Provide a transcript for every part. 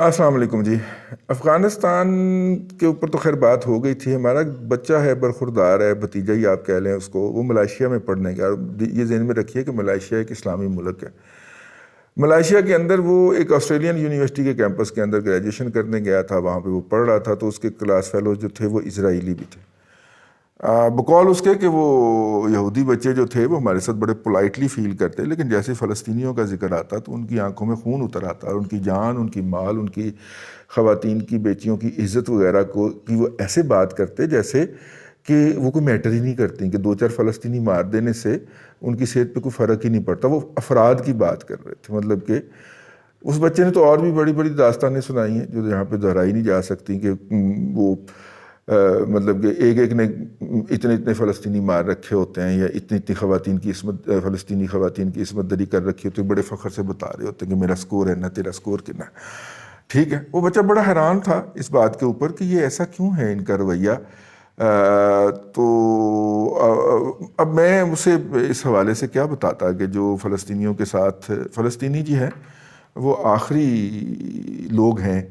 السلام علیکم جی۔ افغانستان کے اوپر تو خیر بات ہو گئی تھی۔ ہمارا بچہ ہے، برخوردار ہے، بھتیجا ہی آپ کہہ لیں اس کو، وہ ملائیشیا میں پڑھنے گیا۔ اور یہ ذہن میں رکھیے کہ ملائیشیا ایک اسلامی ملک ہے۔ ملائیشیا کے اندر وہ ایک آسٹریلین یونیورسٹی کے کیمپس کے اندر گریجویشن کرنے گیا تھا، وہاں پہ وہ پڑھ رہا تھا، تو اس کے کلاس فیلوز جو تھے وہ اسرائیلی بھی تھے۔ بقول اس کے کہ وہ یہودی بچے جو تھے وہ ہمارے ساتھ بڑے پولائٹلی فیل کرتے، لیکن جیسے فلسطینیوں کا ذکر آتا تو ان کی آنکھوں میں خون اتر آتا، اور ان کی جان، ان کی مال، ان کی خواتین کی، بیٹیوں کی عزت وغیرہ کو کہ وہ ایسے بات کرتے جیسے کہ وہ کوئی میٹر ہی نہیں کرتی، کہ دو چار فلسطینی مار دینے سے ان کی صحت پہ کوئی فرق ہی نہیں پڑتا۔ وہ افراد کی بات کر رہے تھے، مطلب کہ اس بچے نے تو اور بھی بڑی بڑی داستانیں سنائی ہیں جو یہاں پہ دہرائی نہیں جا سکتی، کہ وہ مطلب کہ ایک ایک نے اتنے اتنے فلسطینی مار رکھے ہوتے ہیں، یا اتنی اتنی خواتین کی عصمت، فلسطینی خواتین کی عصمت دری کر رکھی ہوتی ہے، بڑے فخر سے بتا رہے ہوتے ہیں کہ میرا سکور ہے نا، تیرا سکور کتنا ہے۔ ٹھیک ہے، وہ بچہ بڑا حیران تھا اس بات کے اوپر کہ یہ ایسا کیوں ہے ان کا رویہ۔ تو اب میں اسے اس حوالے سے کیا بتاتا کہ جو فلسطینیوں کے ساتھ، فلسطینی جی ہیں وہ آخری لوگ ہیں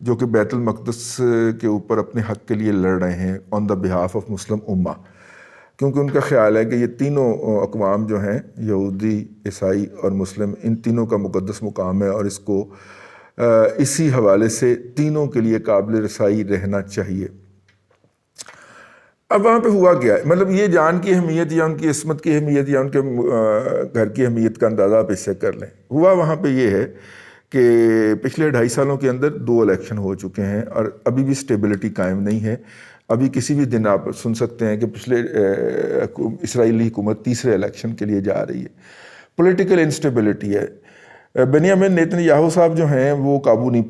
جو کہ بیت المقدس کے اوپر اپنے حق کے لیے لڑ رہے ہیں آن دا بہاف آف مسلم امہ، کیونکہ ان کا خیال ہے کہ یہ تینوں اقوام جو ہیں، یہودی، عیسائی اور مسلم، ان تینوں کا مقدس مقام ہے، اور اس کو اسی حوالے سے تینوں کے لیے قابل رسائی رہنا چاہیے۔ اب وہاں پہ ہوا کیا ہے، مطلب یہ جان کی اہمیت یا ان کی عصمت کی اہمیت یا ان کے گھر کی اہمیت کا اندازہ آپ اس سے کر لیں۔ ہوا وہاں پہ یہ ہے کہ پچھلے 2.5 سالوں کے اندر 2 الیکشن ہو چکے ہیں، اور ابھی بھی سٹیبلٹی قائم نہیں ہے۔ ابھی کسی بھی دن آپ سن سکتے ہیں کہ اسرائیلی حکومت تیسرے الیکشن کے لیے جا رہی ہے۔ پولیٹیکل انسٹیبلٹی ہے۔ بنیامین نیتن یاہو صاحب جو ہیں وہ قابو نہیں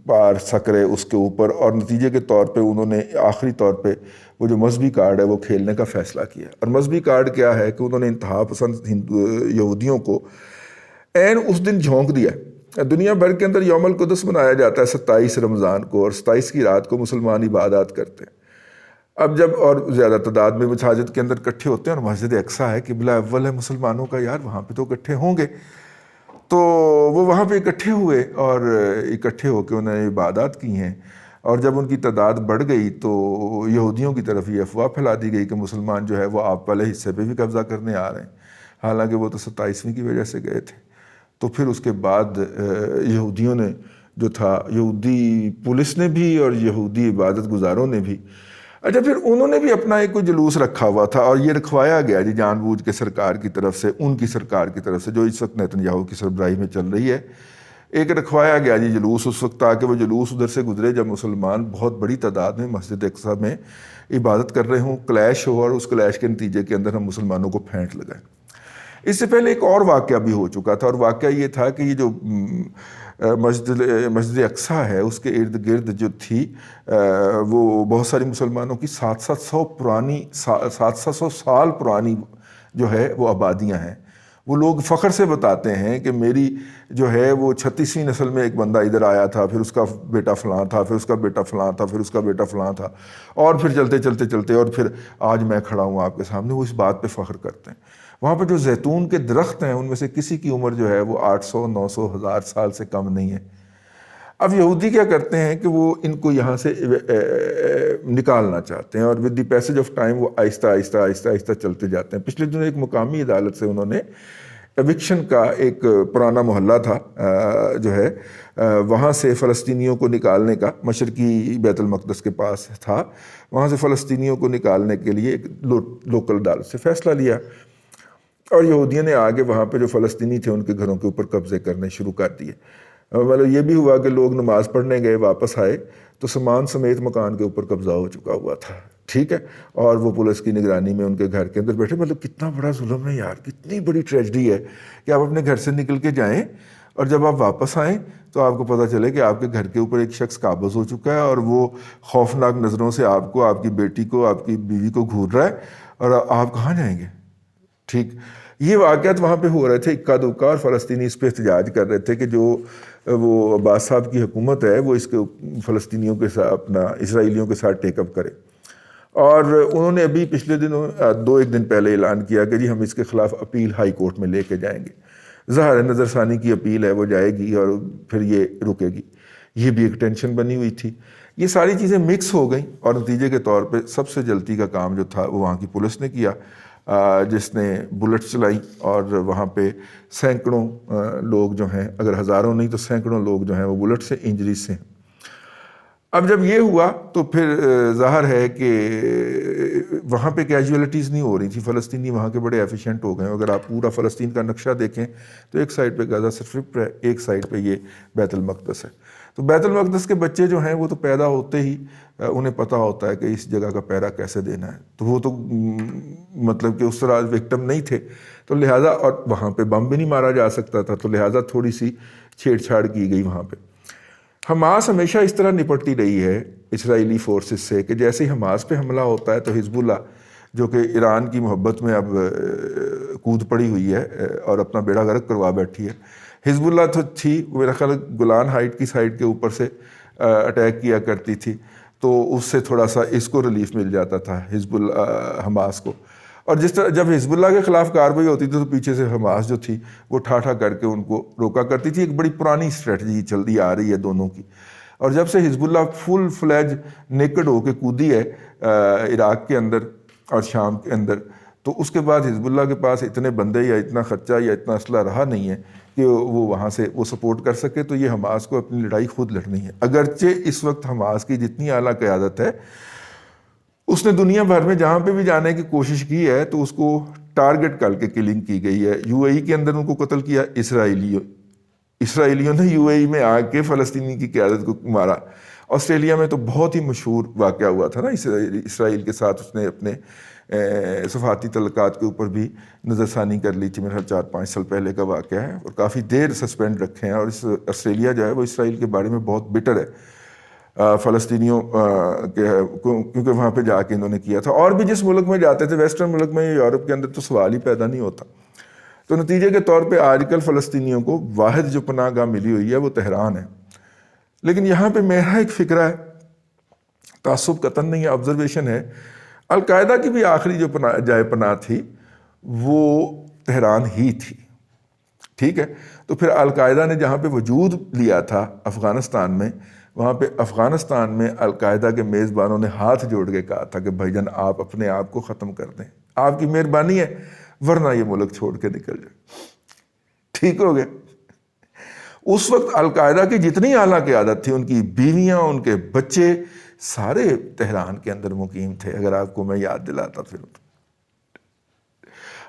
پا سک رہے اس کے اوپر، اور نتیجے کے طور پہ انہوں نے آخری طور پہ وہ جو مذہبی کارڈ ہے وہ کھیلنے کا فیصلہ کیا۔ اور مذہبی کارڈ کیا ہے کہ انہوں نے انتہا پسند یہودیوں کو عین اس دن جھونک دیا۔ دنیا بھر کے اندر یوم القدس منایا جاتا ہے 27 رمضان کو، اور 27 کی رات کو مسلمان عبادات کرتے ہیں۔ اب جب اور زیادہ تعداد میں مساجد کے اندر اکٹھے ہوتے ہیں، اور مسجد اقصیٰ ہے قبلہ اول ہے مسلمانوں کا، یار وہاں پہ تو اکٹھے ہوں گے، تو وہ وہاں پہ اکٹھے ہوئے، اور اکٹھے ہو کے انہوں نے عبادات کی ہیں۔ اور جب ان کی تعداد بڑھ گئی تو یہودیوں کی طرف یہ افواہ پھیلا دی گئی کہ مسلمان جو ہے وہ آپ والے حصے پہ بھی قبضہ کرنے آ رہے ہیں، حالانکہ وہ تو 27ویں کی وجہ سے گئے تھے۔ تو پھر اس کے بعد یہودیوں نے جو تھا، یہودی پولیس نے بھی اور یہودی عبادت گزاروں نے بھی، اچھا پھر انہوں نے بھی اپنا ایک کوئی جلوس رکھا ہوا تھا، اور یہ رکھوایا گیا جی جان بوجھ کے سرکار کی طرف سے، ان کی سرکار کی طرف سے جو اس وقت نیتن یاہو کی سربراہی میں چل رہی ہے، ایک رکھوایا گیا جی جلوس اس وقت، تاکہ وہ جلوس ادھر سے گزرے جب مسلمان بہت بڑی تعداد میں مسجد اقصیٰ میں عبادت کر رہے ہوں، کلیش ہو، اور اس کلیش کے نتیجے کے اندر ہم مسلمانوں کو پھینٹ لگائیں۔ اس سے پہلے ایک اور واقعہ بھی ہو چکا تھا، اور واقعہ یہ تھا کہ یہ جو مسجد اقصیٰ ہے اس کے ارد گرد جو تھی وہ بہت ساری مسلمانوں کی 700 سال پرانی جو ہے وہ آبادیاں ہیں۔ وہ لوگ فخر سے بتاتے ہیں کہ میری جو ہے وہ 36ویں نسل میں ایک بندہ ادھر آیا تھا، پھر اس کا بیٹا فلاں تھا، پھر اس کا بیٹا فلاں تھا، پھر اس کا بیٹا فلاں تھا، اور پھر چلتے اور پھر آج میں کھڑا ہوں آپ کے سامنے۔ وہ اس بات پہ فخر کرتے ہیں۔ وہاں پہ جو زیتون کے درخت ہیں ان میں سے کسی کی عمر جو ہے وہ 800، 900، 1000 سال سے کم نہیں ہے۔ اب یہودی کیا کرتے ہیں کہ وہ ان کو یہاں سے نکالنا چاہتے ہیں، اور with the passage of time وہ آہستہ آہستہ چلتے جاتے ہیں۔ پچھلے دنوں ایک مقامی عدالت سے انہوں نے ایوکشن کا، ایک پرانا محلہ تھا جو ہے وہاں سے فلسطینیوں کو نکالنے کا، مشرقی بیت المقدس کے پاس تھا، وہاں سے فلسطینیوں کو نکالنے کے لیے ایک لوکل عدالت سے فیصلہ لیا، اور یہودیوں نے آگے وہاں پہ جو فلسطینی تھے ان کے گھروں کے اوپر قبضے کرنے شروع کر دیے۔ مطلب یہ بھی ہوا کہ لوگ نماز پڑھنے گئے، واپس آئے تو سامان سمیت مکان کے اوپر قبضہ ہو چکا ہوا تھا، ٹھیک ہے، اور وہ پولیس کی نگرانی میں ان کے گھر کے اندر بیٹھے۔ مطلب کتنا بڑا ظلم ہے یار، کتنی بڑی ٹریجڈی ہے کہ آپ اپنے گھر سے نکل کے جائیں، اور جب آپ واپس آئیں تو آپ کو پتہ چلے کہ آپ کے گھر کے اوپر ایک شخص قابض ہو چکا ہے، اور وہ خوفناک نظروں سے آپ کو، آپ کی بیٹی کو، آپ کی بیوی کو گھور رہا ہے، اور آپ کہاں جائیں گے؟ ٹھیک، یہ واقعات وہاں پہ ہو رہے تھے اکا دکا، اور فلسطینی اس پہ احتجاج کر رہے تھے کہ جو وہ عباس صاحب کی حکومت ہے وہ اس کے فلسطینیوں کے ساتھ، اپنا اسرائیلیوں کے ساتھ ٹیک اپ کرے۔ اور انہوں نے ابھی پچھلے دنوں 2 دن پہلے اعلان کیا کہ جی ہم اس کے خلاف اپیل ہائی کورٹ میں لے کے جائیں گے۔ ظاہر ہے نظر ثانی کی اپیل ہے، وہ جائے گی اور پھر یہ رکے گی، یہ بھی ایک ٹینشن بنی ہوئی تھی۔ یہ ساری چیزیں مکس ہو گئیں اور نتیجے کے طور پہ سب سے جلدی کا کام جو تھا وہ وہاں کی پولیس نے کیا، جس نے بلٹ چلائیں اور وہاں پہ سینکڑوں لوگ جو ہیں، اگر ہزاروں نہیں تو سینکڑوں لوگ جو ہیں وہ بلٹ سے انجریز سے ہیں۔ اب جب یہ ہوا تو پھر ظاہر ہے کہ وہاں پہ کیجولیٹیز نہیں ہو رہی تھی، فلسطینی وہاں کے بڑے ایفیشینٹ ہو گئے ہیں۔ اگر آپ پورا فلسطین کا نقشہ دیکھیں تو ایک سائڈ پہ غزہ سٹرپ ہے، ایک سائڈ پہ یہ بیت المقدس ہے۔ تو بیت المقدس کے بچے جو ہیں وہ تو پیدا ہوتے ہی انہیں پتہ ہوتا ہے کہ اس جگہ کا پہرا کیسے دینا ہے، تو وہ تو مطلب کہ اس طرح وکٹم نہیں تھے، تو لہٰذا اور وہاں پہ بم بھی نہیں مارا جا سکتا تھا، تو لہٰذا تھوڑی سی چھیڑ چھاڑ کی گئی وہاں پہ۔ حماس ہمیشہ اس طرح نپٹتی رہی ہے اسرائیلی فورسز سے کہ جیسے ہی حماس پہ حملہ ہوتا ہے تو حزب اللہ جو کہ ایران کی محبت میں اب کود پڑی ہوئی ہے اور اپنا بیڑا غرق کروا بیٹھی ہے۔ حزب اللہ تو تھی میرا خیال گولان ہائٹ کی سائڈ کے اوپر سے اٹیک کیا کرتی تھی، تو اس سے تھوڑا سا اس کو ریلیف مل جاتا تھا حزب اللہ حماس کو، اور جس طرح جب حزب اللہ کے خلاف کارروائی ہوتی تھی تو پیچھے سے حماس جو تھی وہ ٹھاٹھا کر کے ان کو روکا کرتی تھی۔ ایک بڑی پرانی اسٹریٹجی چلتی آ رہی ہے دونوں کی، اور جب سے حزب اللہ فل فلیج نیکڈ ہو کے کودی ہے عراق کے اندر اور شام کے اندر، تو اس کے بعد حزب اللہ کے پاس اتنے بندے یا اتنا خرچہ یا اتنا اسلحہ رہا نہیں ہے کہ وہ وہاں سے وہ سپورٹ کر سکے، تو یہ حماس کو اپنی لڑائی خود لڑنی ہے۔ اگرچہ اس وقت حماس کی جتنی اعلیٰ قیادت ہے اس نے دنیا بھر میں جہاں پہ بھی جانے کی کوشش کی ہے تو اس کو ٹارگٹ کر کے کلنگ کی گئی ہے۔ یو اے ای کے اندر ان کو قتل کیا اسرائیلیوں نے یو اے ای میں آ کے فلسطینی کی قیادت کو مارا۔ آسٹریلیا میں تو بہت ہی مشہور واقعہ ہوا تھا نا، اسرائیل کے ساتھ اس نے اپنے صفحاتی تعلقات کے اوپر بھی نظر ثانی کر لی تھی، میرا 4-5 سال پہلے کا واقعہ ہے، اور کافی دیر سسپینڈ رکھے ہیں۔ اور اس آسٹریلیا جو ہے وہ اسرائیل کے بارے میں بہت بٹر ہے فلسطینیوں کے، کیونکہ وہاں پہ جا کے انہوں نے کیا تھا۔ اور بھی جس ملک میں جاتے تھے ویسٹرن ملک میں یا یورپ کے اندر تو سوال ہی پیدا نہیں ہوتا۔ تو نتیجے کے طور پہ آج کل فلسطینیوں کو واحد جو پناہ گاہ ملی ہوئی ہے وہ تہران ہے۔ لیکن یہاں پہ میرا ایک فکرہ ہے، تعصب قطعاً نہیں ہے، آبزرویشن ہے، القاعدہ کی بھی آخری جو جائے پناہ تھی وہ تہران ہی تھی، ٹھیک ہے؟ تو پھر القاعدہ نے جہاں پہ وجود لیا تھا افغانستان میں، وہاں پہ افغانستان میں القاعدہ کے میزبانوں نے ہاتھ جوڑ کے کہا تھا کہ بھائی جان آپ اپنے آپ کو ختم کر دیں، آپ کی مہربانی ہے، ورنہ یہ ملک چھوڑ کے نکل جائے۔ ٹھیک ہو گیا؟ اس وقت القاعدہ کی جتنی اعلیٰ قیادت تھی، ان کی بیویاں، ان کے بچے سارے تہران کے اندر مقیم تھے، اگر آپ کو میں یاد دلاتا پھر۔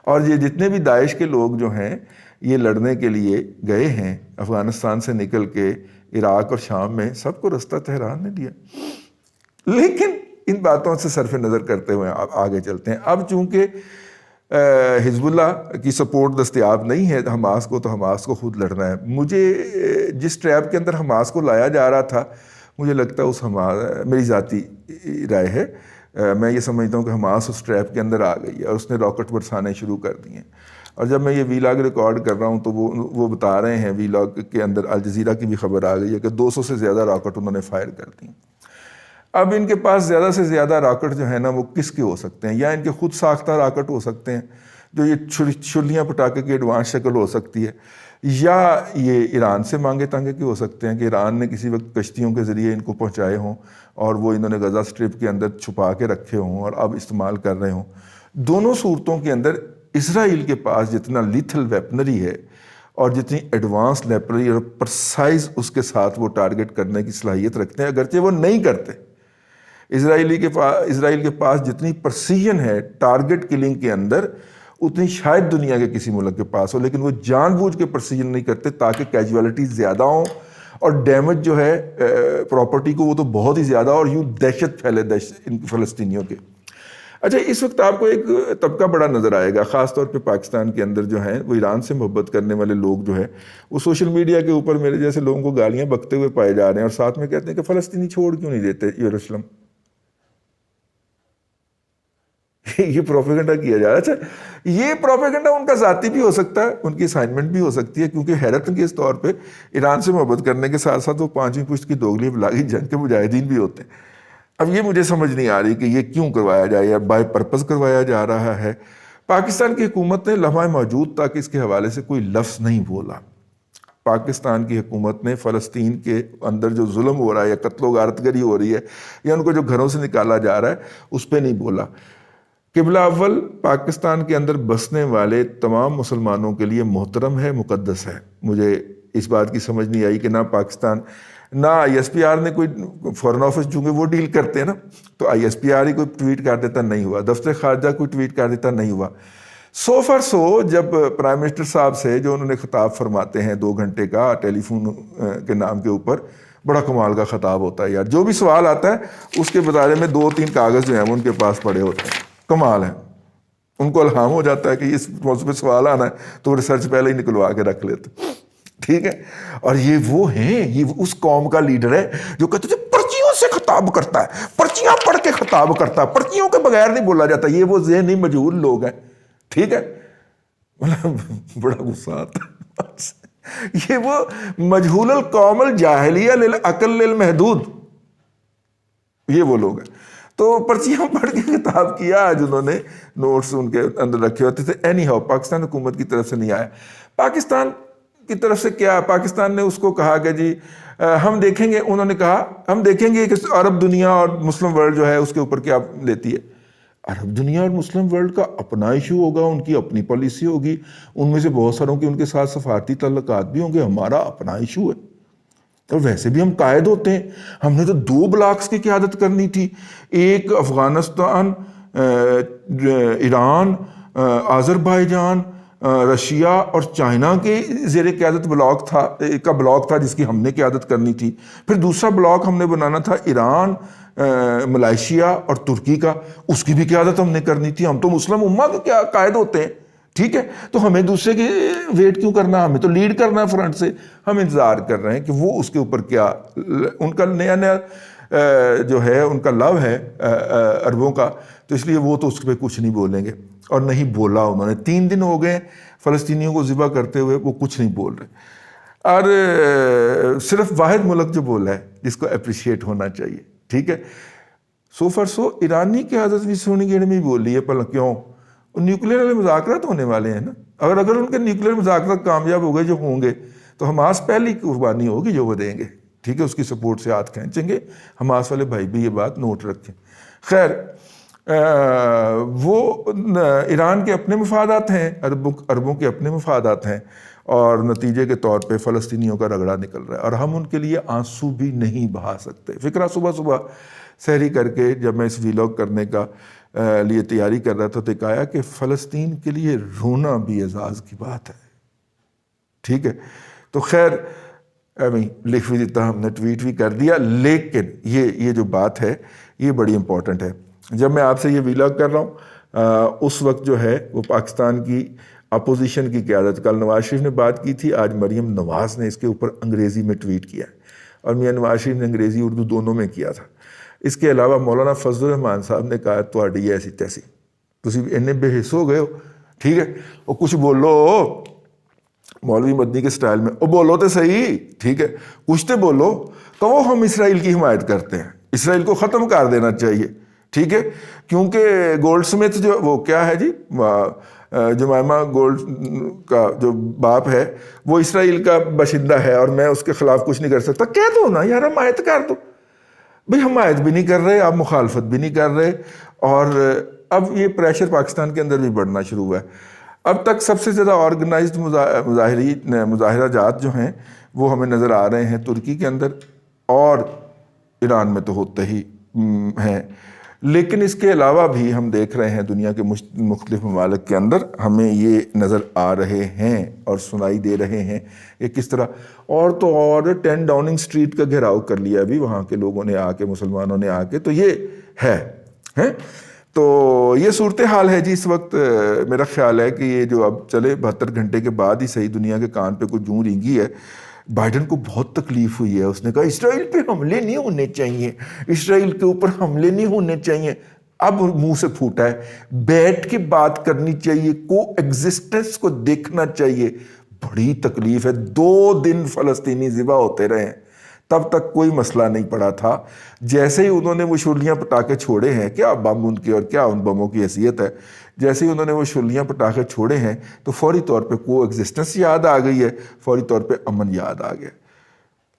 اور یہ جتنے بھی داعش کے لوگ جو ہیں یہ لڑنے کے لیے گئے ہیں افغانستان سے نکل کے عراق اور شام میں، سب کو رستہ تہران نے دیا۔ لیکن ان باتوں سے صرف نظر کرتے ہوئے آپ آگے چلتے ہیں۔ اب چونکہ حزب اللہ کی سپورٹ دستیاب نہیں ہے حماس کو، تو حماس کو خود لڑنا ہے۔ مجھے جس ٹریپ کے اندر حماس کو لایا جا رہا تھا، مجھے لگتا ہے میری ذاتی رائے ہے، میں یہ سمجھتا ہوں کہ حماس اس ٹریپ کے اندر آ گئی ہے اور اس نے راکٹ برسانے شروع کر دیے ہیں۔ اور جب میں یہ ویلاگ ریکارڈ کر رہا ہوں تو وہ بتا رہے ہیں، ویلاگ کے اندر الجزیرہ کی بھی خبر آ گئی ہے کہ 200 سے زیادہ راکٹ انہوں نے فائر کر دی۔ اب ان کے پاس زیادہ سے زیادہ راکٹ جو ہے نا وہ کس کے ہو سکتے ہیں؟ یا ان کے خود ساختہ راکٹ ہو سکتے ہیں جو یہ چھلیاں پٹاخے کی ایڈوانس شکل ہو سکتی ہے، یا یہ ایران سے مانگے تانگے کے ہو سکتے ہیں کہ ایران نے کسی وقت کشتیوں کے ذریعے ان کو پہنچائے ہوں اور وہ انہوں نے غزہ سٹرپ کے اندر چھپا کے رکھے ہوں اور اب استعمال کر رہے ہوں۔ دونوں صورتوں کے اندر اسرائیل کے پاس جتنا لیتھل ویپنری ہے اور جتنی ایڈوانس لیپنری اور پرسائز اس کے ساتھ وہ ٹارگٹ کرنے کی صلاحیت رکھتے ہیں، اگرچہ وہ نہیں کرتے۔ اسرائیل کے پاس جتنی پرسیژن ہے ٹارگٹ کلنگ کے اندر اتنی شاید دنیا کے کسی ملک کے پاس ہو، لیکن وہ جان بوجھ کے پرسیژن نہیں کرتے تاکہ کیجوالٹیز زیادہ ہوں اور ڈیمیج جو ہے پراپرٹی کو وہ تو بہت ہی زیادہ، اور یوں دہشت پھیلے ان فلسطینیوں کے۔ اچھا، اس وقت آپ کو ایک طبقہ بڑا نظر آئے گا، خاص طور پہ پاکستان کے اندر جو ہیں وہ ایران سے محبت کرنے والے لوگ جو ہیں وہ سوشل میڈیا کے اوپر میرے جیسے لوگوں کو گالیاں بکتے ہوئے پائے جا رہے ہیں، اور ساتھ میں کہتے ہیں کہ فلسطینی چھوڑ کیوں نہیں دیتے یروشلم۔ یہ پروپیگنڈا کیا جا رہا ہے۔ اچھا، یہ پروپیگنڈا ان کا ذاتی بھی ہو سکتا ہے، ان کی اسائنمنٹ بھی ہو سکتی ہے، کیونکہ حیرت انگیز طور پہ ایران سے محبت کرنے کے ساتھ ساتھ وہ 5ویں پشت کی دوگلی بلاغی جنگ کے مجاہدین بھی ہوتے ہیں۔ اب یہ مجھے سمجھ نہیں آ رہی کہ یہ کیوں کروایا جائے، یا بائی پرپز کروایا جا رہا ہے، پاکستان کی حکومت نے لمحہ موجود تک اس کے حوالے سے کوئی لفظ نہیں بولا. پاکستان کی حکومت نے فلسطین کے اندر جو ظلم ہو رہا ہے یا قتل و غارت گری ہو رہی ہے یا ان کو جو گھروں سے نکالا جا رہا ہے اس پہ نہیں بولا. قبلہ اول پاکستان کے اندر بسنے والے تمام مسلمانوں کے لیے محترم ہے, مقدس ہے. مجھے اس بات کی سمجھ نہیں آئی کہ نہ پاکستان نہ آئی ایس پی آر نے کوئی فارن آفس چونکہ وہ ڈیل کرتے ہیں نا, تو آئی ایس پی آر ہی کوئی ٹویٹ کر دیتا نہیں ہوا, دفتر خارجہ کوئی ٹویٹ کر دیتا نہیں ہوا. سو فار سو جب پرائم منسٹر صاحب سے جو انہوں نے خطاب فرماتے ہیں 2 گھنٹے کا ٹیلی فون کے نام کے اوپر, بڑا کمال کا خطاب ہوتا ہے یار. جو بھی سوال آتا ہے اس کے بارے میں 2-3 کاغذ جو ہیں وہ ان کے پاس پڑے ہوتے ہیں, کمال ہے. ان کو الہام ہو جاتا ہے کہ اس موضوع پہ سوال آنا ہے تو وہ ریسرچ پہلے ہی نکلوا کے رکھ لیتے. ٹھیک ہے, اور یہ وہ ہیں, یہ اس قوم کا لیڈر ہے جو کہتے تھے پرچیوں سے خطاب کرتا ہے, پرچیاں پڑھ کے خطاب کرتا ہے, پرچیوں کے بغیر نہیں بولا جاتا. یہ وہ ذہنی مجہول لوگ ہیں. ٹھیک ہے, مطلب بڑا غصہ آتا ہے. یہ وہ مجہول القوم الجاہلیہ للعقل للمحدود, یہ وہ لوگ ہیں. تو پرچیاں پڑھ کے خطاب کیا آج انہوں نے, نوٹس ان کے اندر رکھے ہوتے تھے. اینی ہاؤ پاکستان حکومت کی طرف سے نہیں آیا. پاکستان کی طرف سے کیا, پاکستان نے اس کو کہا کہ جی ہم دیکھیں گے, انہوں نے کہا ہم دیکھیں گے کہ عرب دنیا اور مسلم ورلڈ جو ہے اس کے اوپر کیا لیتی ہے. عرب دنیا اور مسلم ورلڈ کا اپنا ایشو ہوگا, ان کی اپنی پالیسی ہوگی, ان میں سے بہت ساروں کے ان کے ساتھ سفارتی تعلقات بھی ہوں گے. ہمارا اپنا ایشو ہے, اور ویسے بھی ہم قائد ہوتے ہیں. ہم نے تو 2 بلاکس کی قیادت کرنی تھی, ایک افغانستان, ایران, آذربائیجان, رشیا اور چائنا کے زیر قیادت بلاک تھا جس کی ہم نے قیادت کرنی تھی. پھر دوسرا بلاک ہم نے بنانا تھا ایران, ملائیشیا اور ترکی کا, اس کی بھی قیادت ہم نے کرنی تھی. ہم تو مسلم امہ کے کیا قائد ہوتے ہیں. ٹھیک ہے, تو ہمیں دوسرے کی ویٹ کیوں کرنا, ہمیں تو لیڈ کرنا ہے فرنٹ سے. ہم انتظار کر رہے ہیں کہ وہ اس کے اوپر کیا, ان کا نیا جو ہے ان کا لو ہے عربوں کا, تو اس لیے وہ تو اس پہ کچھ نہیں بولیں گے, اور نہیں بولا انہوں نے. 3 دن ہو گئے فلسطینیوں کو ذبح کرتے ہوئے, وہ کچھ نہیں بول رہے. اور صرف واحد ملک جو بولا ہے جس کو اپریشیٹ ہونا چاہیے. ٹھیک ہے, سو فار سو ایرانی کی حضرت بھی سونی گیڑ میں ہی بول رہی ہے. پر کیوں, نیوکلیر والے مذاکرات ہونے والے ہیں نا. اگر ان کے نیوکلیر مذاکرات کامیاب ہو گئے جو ہوں گے تو حماس پہلی قربانی ہوگی جو وہ دیں گے. ٹھیک ہے, اس کی سپورٹ سے ہاتھ کھینچیں گے. حماس والے بھائی بھی یہ بات نوٹ رکھیں. خیر, وہ ایران کے اپنے مفادات ہیں, عربوں کے اپنے مفادات ہیں, اور نتیجے کے طور پہ فلسطینیوں کا رگڑا نکل رہا ہے, اور ہم ان کے لیے آنسو بھی نہیں بہا سکتے. فکرہ صبح سحری کر کے جب میں اس ویلاگ کرنے کا لیے تیاری کر رہا تھا تو کہا کہ فلسطین کے لیے رونا بھی اعزاز کی بات ہے. ٹھیک ہے, تو خیر لکھ بھی دیتا, ہم نے ٹویٹ بھی کر دیا, لیکن یہ جو بات ہے یہ بڑی امپورٹنٹ ہے. جب میں آپ سے یہ ویلاگ کر رہا ہوں اس وقت جو ہے وہ پاکستان کی اپوزیشن کی قیادت, کل نواز شریف نے بات کی تھی, آج مریم نواز نے اس کے اوپر انگریزی میں ٹویٹ کیا ہے, اور میاں نواز شریف نے انگریزی اردو دونوں میں کیا تھا. اس کے علاوہ مولانا فضل الرحمان صاحب نے کہا تواڈی ایسی تیسی, تسی انہیں بے حص ہو گئے ہو. ٹھیک ہے, وہ کچھ بولو مولوی مدنی کے سٹائل میں, وہ بولو تو صحیح. ٹھیک ہے, کچھ تو بولو. کہو ہم اسرائیل کی حمایت کرتے ہیں, اسرائیل کو ختم کر دینا چاہیے. ٹھیک ہے, کیونکہ گولڈ سمتھ جو وہ کیا ہے جی, جمائمہ گولڈ کا جو باپ ہے وہ اسرائیل کا باشندہ ہے, اور میں اس کے خلاف کچھ نہیں کر سکتا. کہہ دو نا یار, حمایت کر دو. بھئی حمایت بھی نہیں کر رہے آپ, مخالفت بھی نہیں کر رہے, اور اب یہ پریشر پاکستان کے اندر بھی بڑھنا شروع ہوا ہے. اب تک سب سے زیادہ آرگنائزڈ مظاہرہ جات جو ہیں وہ ہمیں نظر آ رہے ہیں ترکی کے اندر, اور ایران میں تو ہوتے ہی ہیں. لیکن اس کے علاوہ بھی ہم دیکھ رہے ہیں دنیا کے مختلف ممالک کے اندر ہمیں یہ نظر آ رہے ہیں اور سنائی دے رہے ہیں کہ کس طرح, اور تو اور 10 ڈاؤننگ سٹریٹ کا گھیراؤ کر لیا ابھی وہاں کے لوگوں نے آ کے, مسلمانوں نے آ کے. تو یہ ہے تو یہ صورتحال ہے جی اس وقت. میرا خیال ہے کہ یہ جو اب چلے 72 گھنٹے کے بعد ہی صحیح دنیا کے کان پہ کوئی جوں رینگی ہے. بائیڈن کو بہت تکلیف ہوئی ہے, اس نے کہا اسرائیل پہ حملے نہیں ہونے چاہیے, اسرائیل کے اوپر حملے نہیں ہونے چاہیے. اب منہ سے پھوٹا ہے, بیٹھ کے بات کرنی چاہیے, کو ایگزسٹنس کو دیکھنا چاہیے. بڑی تکلیف ہے, 2 دن فلسطینی ذبح ہوتے رہے ہیں, تب تک کوئی مسئلہ نہیں پڑا تھا. جیسے ہی انہوں نے وہ شلیاں پٹاخے چھوڑے ہیں, کیا بم ان کے اور کیا ان بموں کی حیثیت ہے, جیسے ہی انہوں نے وہ شلیاں پٹاخے چھوڑے ہیں تو فوری طور پہ کو ایگزسٹنس یاد آ گئی ہے, فوری طور پہ امن یاد آ گیا.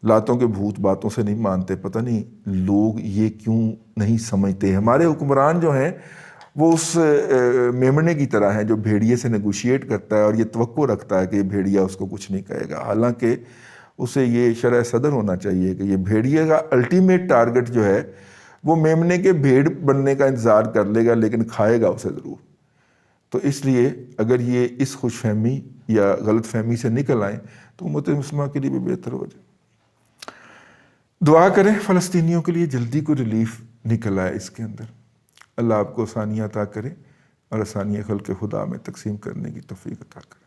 لاتوں کے بھوت باتوں سے نہیں مانتے, پتہ نہیں لوگ یہ کیوں نہیں سمجھتے. ہمارے حکمران جو ہیں وہ اس میمنے کی طرح ہیں جو بھیڑیے سے نیگوشیٹ کرتا ہے اور یہ توقع رکھتا ہے کہ یہ بھیڑیا اس کو کچھ نہیں کہے گا, حالانکہ اسے یہ شرح صدر ہونا چاہیے کہ یہ بھیڑیے کا الٹیمیٹ ٹارگٹ جو ہے وہ میمنے کے بھیڑ بننے کا انتظار کر لے گا لیکن کھائے گا اسے ضرور. تو اس لیے اگر یہ اس خوش فہمی یا غلط فہمی سے نکل آئیں تو امت مسلمہ کے لیے بھی بہتر ہو جائے. دعا کریں فلسطینیوں کے لیے جلدی کو ریلیف نکل آئے اس کے اندر. اللہ آپ کو آسانیاں عطا کرے اور آسانیاں خلق خدا میں تقسیم کرنے کی توفیق عطا کرے.